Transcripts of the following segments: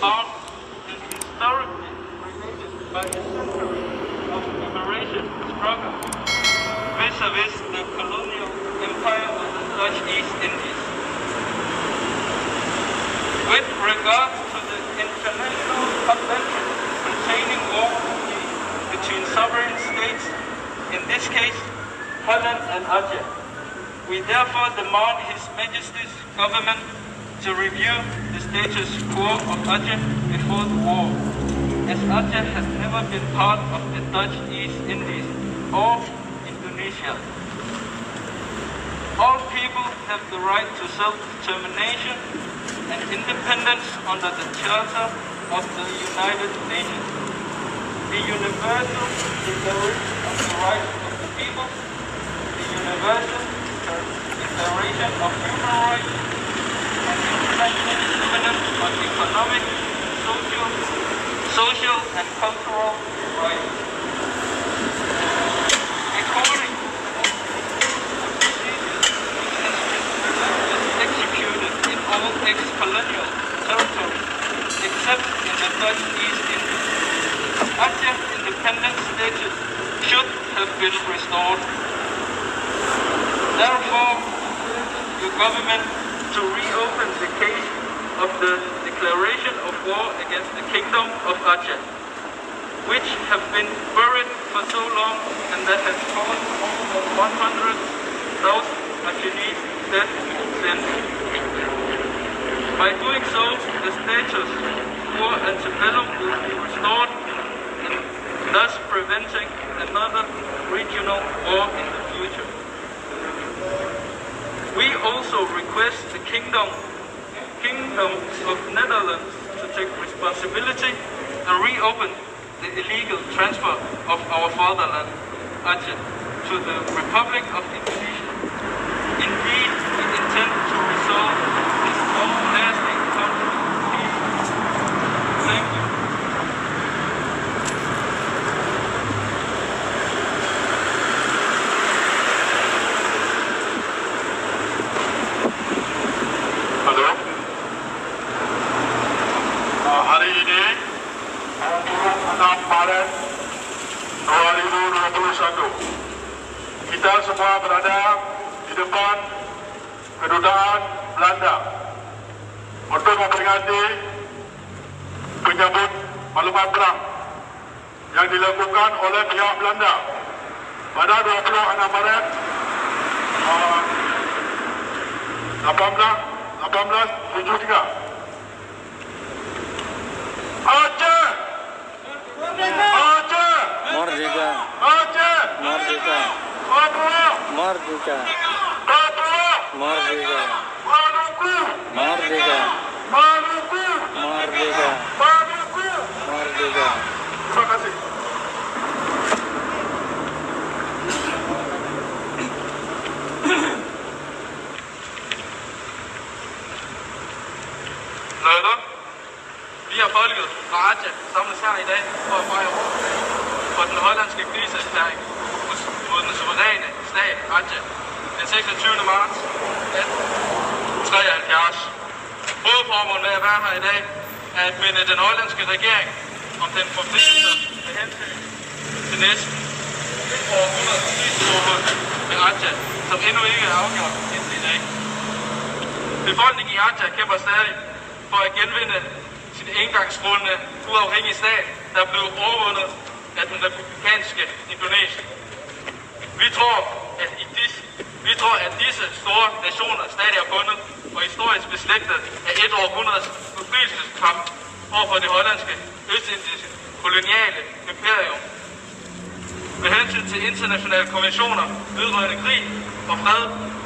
about the historically related by a century of liberation struggle vis-a-vis the colonial empire of the Dutch East Indies. With regard to the international convention containing war between sovereign states, in this case Holland and Aceh, we therefore demand His Majesty's government to review the status quo of Aceh before the war, as Aceh has never been part of the Dutch East Indies or Indonesia. All people have the right to self-determination and independence under the Charter of the United Nations, the Universal Declaration of the Rights of the People, the Universal Declaration of Human Rights, and international covenants on economic, social and cultural rights. According to the procedures which has been executed in all ex-colonial territories, except in the Dutch East Indies, Aceh's independent status should have been restored. Therefore, your government to reopen the case of the declaration of war against the Kingdom of Aceh, which have been buried for so long and that has caused more than 100,000 Acehese dead since. By doing so, the status quo antebellum will be restored, and thus preventing another regional war in the future. We also request the Kingdom of Netherlands to take responsibility and reopen the illegal transfer of our fatherland, Aceh, to the Republic of Indonesia. Indeed, we intend to resolve this long-lasting conflict peacefully. Thank you. Hari ini 6 Maret 2021 kita semua berada di depan kedutaan Belanda untuk memperingati penyambut maklumat perang yang dilakukan oleh pihak Belanda pada 26 Maret 1873. Aceh! Aceh! Merdeka! Aceh! Merdeka! Papua! Merdeka! Papua! Merdeka! Maluku! Merdeka! Maluku! Merdeka! Maluku! Merdeka! Terima kasih. Løder. Vi har folket fra Aceh samlet her i dag for at fejre år for den hollandske krigserklæring mod den suveræne stat Aceh den 26. marts 1873. Hovedformålet med at være her i dag er at minde den hollandske regering om den forpligtelse med hensyn til næsten et århundrede krigsforhold med Aceh, som endnu ikke er afgjort indtil i dag. Befolkningen i Aceh kæmper stadig for at genvinde sin engangsrundende uafhængige stat, der blev overvundet af den republikanske Indonesien. Vi tror, at disse store nationer stadig er bundet og historisk beslægtet af et århundredes befrielseskamp overfor det hollandske østindiske koloniale imperium. Med hensyn til internationale konventioner vedrørende krig og fred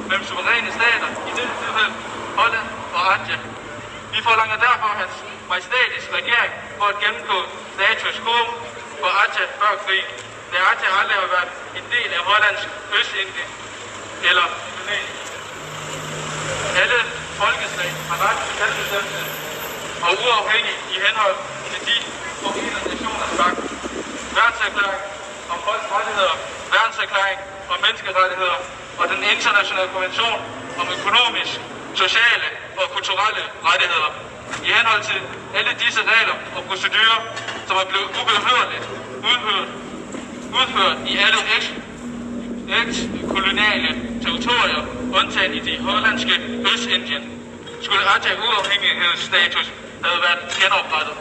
mellem suveræne stater, i dette tilfælde Holland og Aceh. Vi forlanger derfor hans majestætiske regering for at gennemgå status quo for Aceh før krig, da Aceh aldrig har været en del af Hollands Østindien eller Indonesien. Alle folkeslag har ret til selvbestemmelse og uafhængig i henhold til de forenede nationers pagt, værnserklæring om folks rettigheder, værnserklæring om menneskerettigheder og den internationale konvention om økonomisk, sociale og kulturelle rettigheder. i henhold til alle disse regler og procedurer, som er blevet ubehørligt udført i alle eks-koloniale territorier, undtagen i de hollandske Østindien, skulle Aceh uafhængighedsstatus have været genoprettet.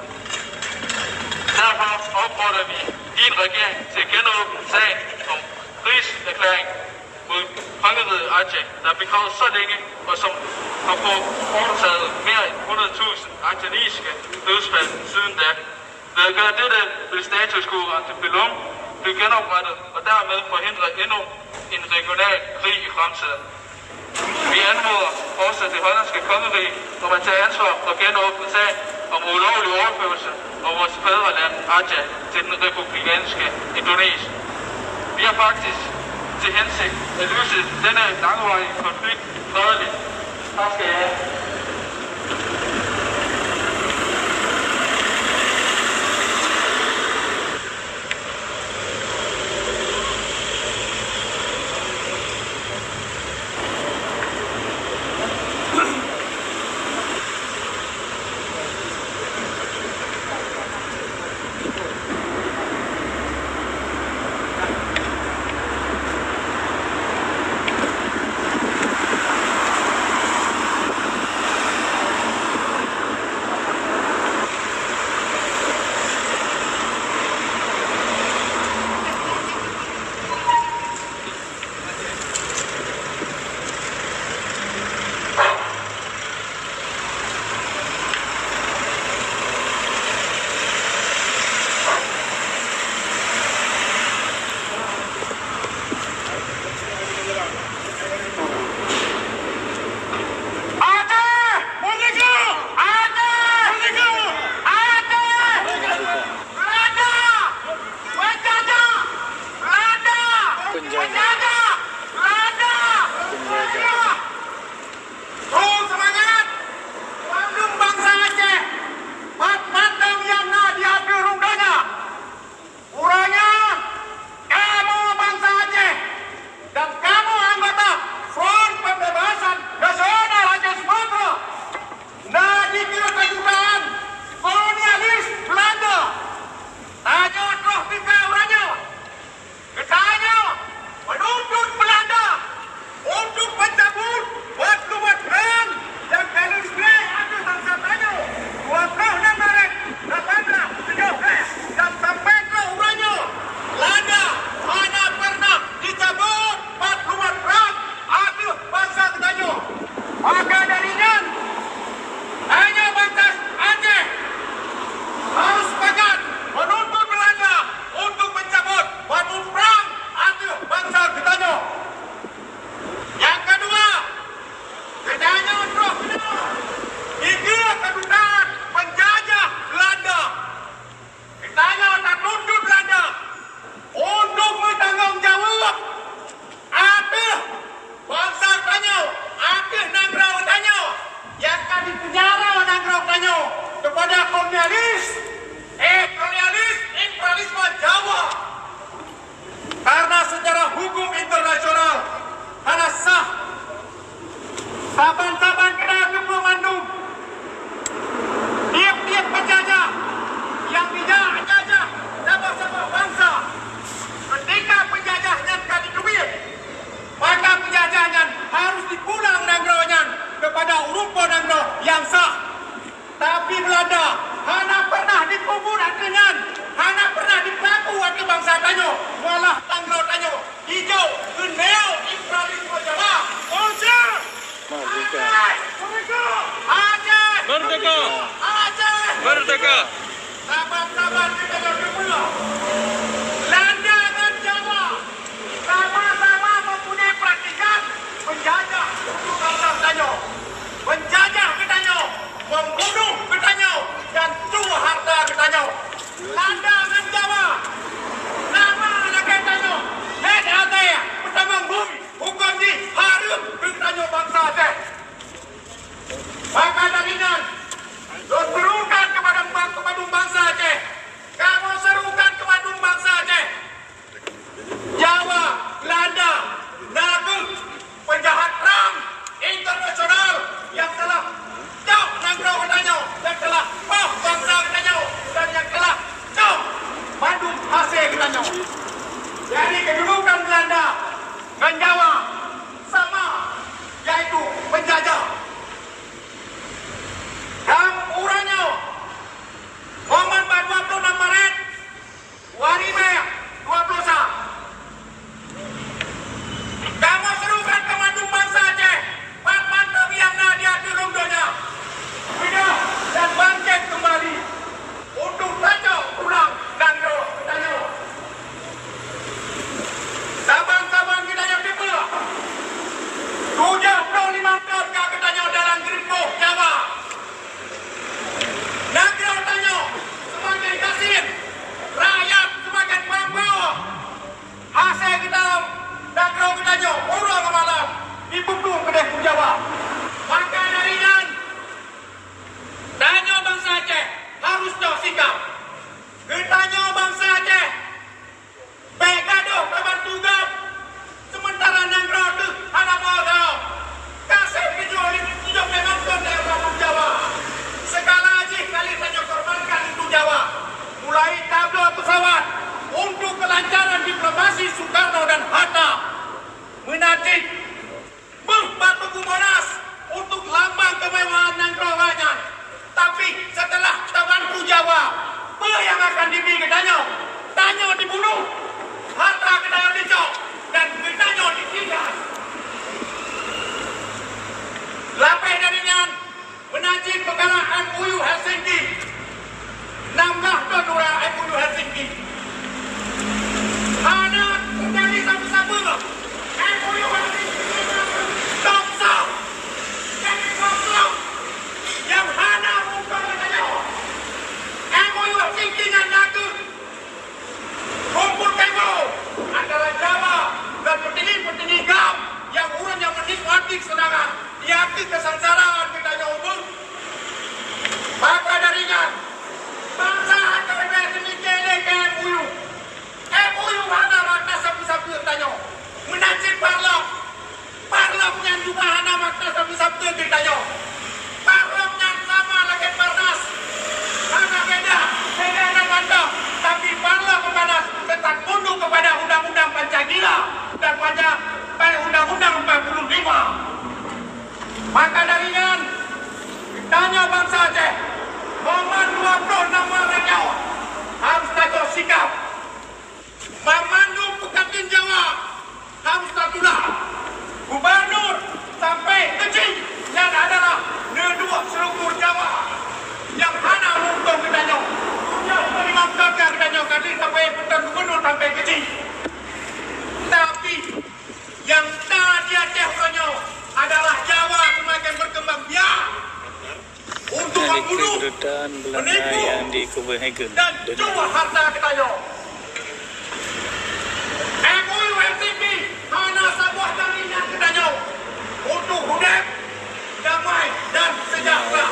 Derfor opfordrer vi din regering til at genåbne sagen om krigserklæring mod kongeriget Aceh, der er begravet så længe, og som har foretaget mere end 100.000 acehesiske dødsfald siden da. Ved at gøre dette vil status quo ante Belum blive genoprettet og dermed forhindre endnu en regional krig i fremtiden. Vi anmoder også det hollandske kongerige om at tage ansvar for at genåbne sagen om ulovlig overførsel af vores fædreland Aceh til den republikanske Indonesien. Vi har faktisk til hensigt at løse denne langvarige konflikt fredeligt. Tak skal I have. Saban-saban kena hukum mandum. Tiap-tiap penjajah yang tidak jajah sama-sama bangsa. Ketika penjajahnya kali duit, maka penjajahnya harus dipulang nanggronnya kepada urupa nanggro yang sah. Tapi Belanda hana pernah dikubur dengan, hana pernah dipaku ke bangsa Tanyo, walah nanggro Tanyo hijau geneo imperialisme Jawa. Ojek! Merdeka! Aceh! Merdeka! Aceh! Merdeka! Sahabat-sahabat kita berdua, Belanda dan Jawa sama-sama mempunyai praktikan menjajah untuk bangsa Tanyo, menjajah Tanyo, membunuh Tanyo dan tuh harta Tanyo. Belanda dan Jawa nama anak Tanyo, head Aceh, pertama bumi, hukum di harum Tanyo bangsa Aceh. Maka darinya, serukan kepada menajik batu Monas untuk lambang kemewahan dan kerohanian. Tapi setelah tawanku jawab, apa yang akan diberi ke Danyo? Danyo dibunuh, harta Danyo dicok, dan Danyo ditinggal. Lapeh darinya menajik perkara MOU Helsinki. 16 tahun orang MOU Helsinki. Hana terjadi sama-sama. MOU Helsinki bangsa dan Islam yang hana bukan katanya. MOU Helsinki dan Naga kumpul temo antara Jawa dan petinggi-petinggi GAM yang orang yang menikmati kesenangan di hati kesengsaraan kita umum. Maka darinya bangsa akan sedikit ke MOU. MOU hana makna sapu-sapu tanya. Menajik parlok. Parlok yang juga hana makna sapu-sapu tanya. Parlok yang sama lagi Parnas. Hana beda dan mantap. Tapi parlok kepada tetap tunduk kepada Undang-Undang Pancasila dan pada Undang-Undang 45. Maka darinya tanya bangsa Aceh, memandu 26 rakyat harus tahu sikap. Memandu Pekatin Jawa harus tatulah. Gubernur sampai kecil yang adalah kedua seluruh Jawa yang hana untung ke Danyo. Yang terima kakak ke Danyo kali sampai putar gubernur sampai kecil. Tapi yang tak di Aceh Danyo adalah Jawa semakin berkembang biak untuk membunuh, menipu dan cuma harta kita yo. MOU Helsinki hana sebuah jaminan kita yo untuk hidup damai dan sejahtera.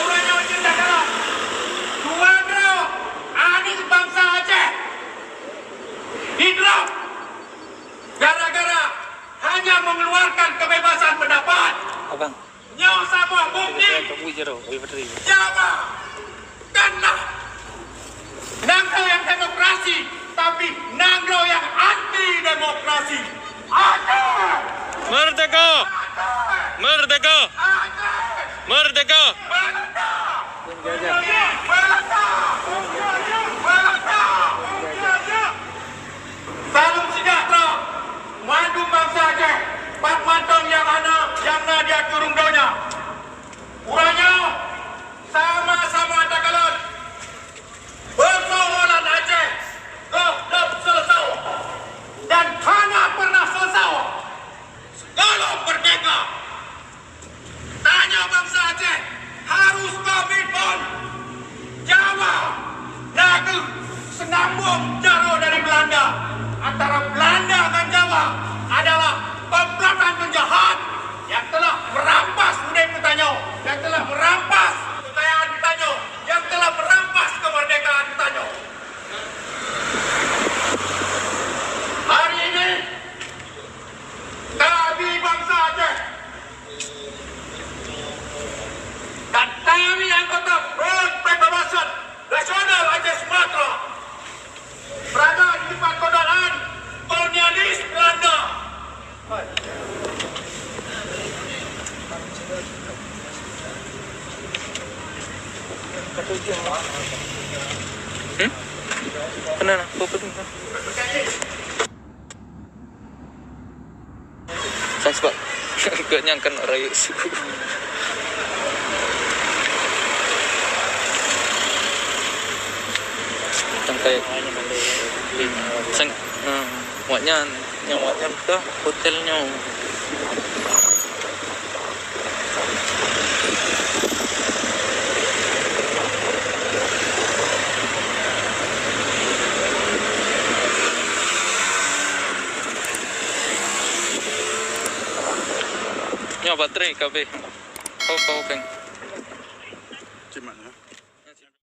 Urangnya cinta kalah. Duandra adik bangsa Aceh hidup gara-gara hanya mengeluarkan kebebasan pendapat. Abang. Nyawa sama bukti. Jawa kena Nangro yang demokrasi, tapi Nangro yang anti demokrasi. Aceh, Merdeka! Merdeka! Aceh, Merdeka! Merdeka! Merdeka! Merdeka! Salam sejahtera, madu bangsa Aceh. Pak Mantong yang ana, yang dia turun donya. Urangnya sama-sama takalan. Persoalan Aceh tetap selesai dan hanya pernah selesai kalau merdeka. Tanya bangsa Aceh harus komitmen Jawa, Naga, senambung jaro dari Belanda. Antara Belanda dan Jawa adalah pemberontakan penjahat yang telah merampas budaya Petanyo, yang telah merampas kekayaan Petanyo, yang telah merampas kemerdekaan Petanyo. Hari ini kami bangsa Aceh dan kami anggota Front Pembebasan Nasional Aceh Sumatera berada di tempat kodoran kolonialis Belanda. Kena nak apa tu? Saya sebab agaknya akan nak raya suku. Sampai muatnya ke hotelnya. Nya baterai kabeh. Kau peng.